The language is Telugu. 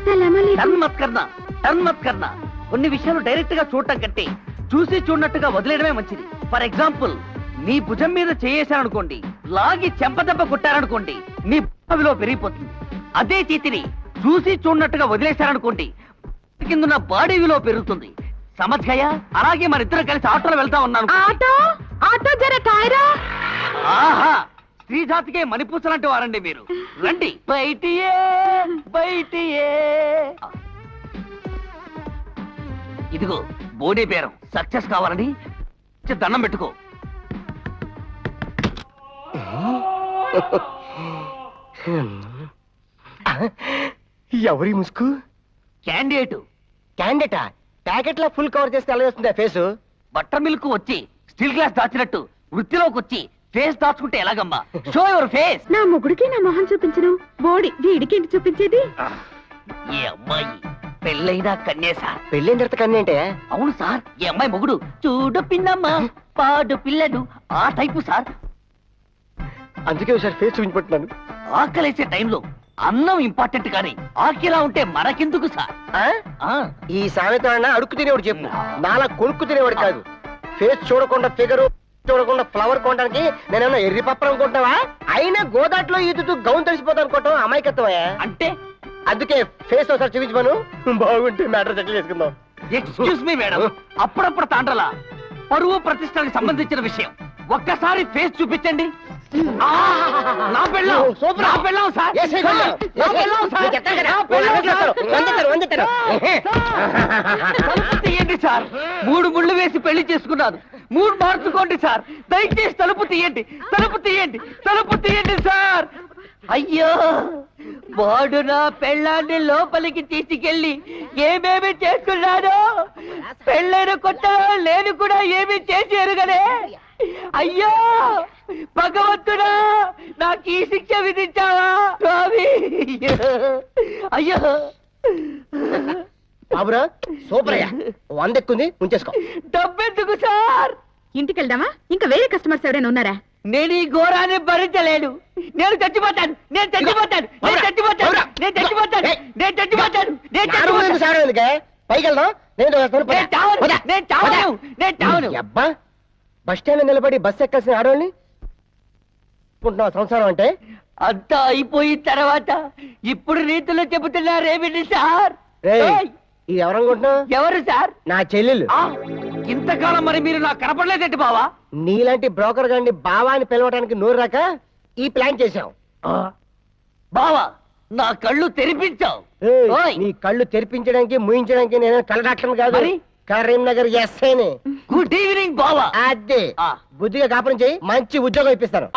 టర్న్ మత్ కర్నా కొన్ని విషయాలు డైరెక్ట్ గా చూడటం కంటే చూసి చూడనట్టుగా వదిలేయడమే మంచిది. ఫర్ ఎగ్జాంపుల్, నీ భుజం మీద చేయేశారనుకోండి, లాగి చెంపదెబ్బ కొట్టారనుకోండి, నీ విలువ పెరిగిపోతుంది. అదే చేతిని చూసి చూడనట్టుగా వదిలేశారనుకోండి, కింద బాడీ విలువ పెరుగుతుంది. సమధ్యయ అలాగే మన ఇద్దరు కలిసి ఆటోలో వెళ్తా ఉన్నాను. ఆహా, స్త్రీ జాతికే మణిపూసలంటే వారండి మీరు. రండి బయటియే బయటియే. ఇదిగో బోడీ బేరం సక్సెస్ కావాలని దండం పెట్టుకో. ఎవరి ముసుగు? క్యాండిడేటా? ప్యాకెట్ లో ఫుల్ కవర్ చేస్తే ఎలా వస్తుంది ఆ ఫేసు? బట్టర్ మిల్క్ వచ్చి స్టీల్ గ్లాస్ దాచినట్టు వృత్తిలోకి వచ్చి ఫేస్ దాచుకుంటే ఎలాగమ్మా? Show your face. నా మొగుడికి నా మొహం చూపించను, బోడి వీడికి ఏంటి చూపించేది? ఈ అమ్మాయి పెళ్ళైనా కన్నే సార్. పెళ్ళైన తర్వాత కన్నే అంటే? అవును సార్, ఈ అమ్మాయి మొగుడు చూడు పిన్నమ్మా పాడు పిల్లడు ఆ టైపు సార్. అందుకే ఒకసారి ఫేస్ చూపించుకుంటున్నాను. ఆకలేసే టైంలో అన్నం ఇంపార్టెంట్ కానీ ఆకిలా ఉంటే మనకెందుకు సార్? ఈ సామెత అడుక్కు తినేవాడు చెప్పు, నాలా కొనుక్కు తినేవాడు కాదు. ఫేస్ చూడకుండా ఫిగరు చూడకుండా ఫ్లవర్ కొనడానికి నేనేమన్నా ఎర్రి పప్పరం అనుకుంటావా? అయినా గోదాట్లో ఈదుతూ గౌన్ తెలిసిపోతా అనుకోవటం అమాయకత్వమా? అంటే అందుకే ఫేస్ ఒకసారి చూపించమను, బాగుంటే మ్యాటర్ సెటిల్ చేసుకుందాం. ఎక్స్క్యూజ్ మీ మేడం, అప్పుడప్పుడు తాండ్రలా పరువు ప్రతిష్టలకు సంబంధించిన విషయం, ఒక్కసారి ఫేస్ చూపించండి. నా పెళ్ళాం సార్, తీయండి సార్. 3 ముళ్ళు వేసి పెళ్లి చేసుకున్నాను, 3 మార్చుకోండి సార్. దయచేసి తలుపు తీయండి, తలుపు తీయండి, తలుపు తీయండి సార్. అయ్యో, వాడు నా పెళ్ళాన్ని లోపలికి తీసుకెళ్ళి ఏమేమి చేస్తున్నాడో పెళ్ళైన కొత్తలో నేను కూడా ఏమి చేసి ఎరుగనే. అయ్యో భగవంతుడా, నాకు ఈ శిక్ష విధించావా స్వామి? అయ్యో బాబురా, సూపర్ అయ్యా, 100 ఎక్కుంది, ఉంచేసుకో. డబ్బెందుకు సార్? ఇంటికి వెళ్దామా? ఇంకా వేరే కస్టమర్స్ ఎవరైనా ఉన్నారా? నేను ఈ ఘోరాన్ని భరించలేను. నేను చచ్చిపోతాను, నేను చచ్చిపోతాను, నేను చచ్చిపోతాను, నేను చచ్చిపోతాను, నేను చచ్చిపోతాను, నేను చచ్చిపోతాను. పైకి వెళ్దాం. నేను చావను. అబ్బా, బస్ స్టాండ్ నిలబడి బస్ ఎక్కాల్సిన ఆడవాళ్ళని సంసారం అంటే అంతా అయిపోయిన తర్వాత ఇప్పుడు రీతిలో చెబుతున్నారేమిటి సార్? ఇది ఎవరనుకుంటున్నావు? ఎవరు సార్? నా చెల్లెలు. ఇంతకాలం మరి మీరు నాకు కనపడలేదండి బావా? నీలాంటి బ్రోకర్ గారిని బావా అని పిలవడానికి నోరు రాక ఈ ప్లాన్ చేశాం. బావా, నా కళ్ళు తెరిపించావు. నీ కళ్ళు తెరిపించడానికి ముయించడానికి నేను కళ్ళ డాక్టర్ కాదు, కరీంనగర్ ఎస్ఐని. గుడ్ ఈవినింగ్ బావా. అదే బుద్ధిగా కాపురం చేయి, మంచి ఉద్యోగం ఇప్పిస్తాను.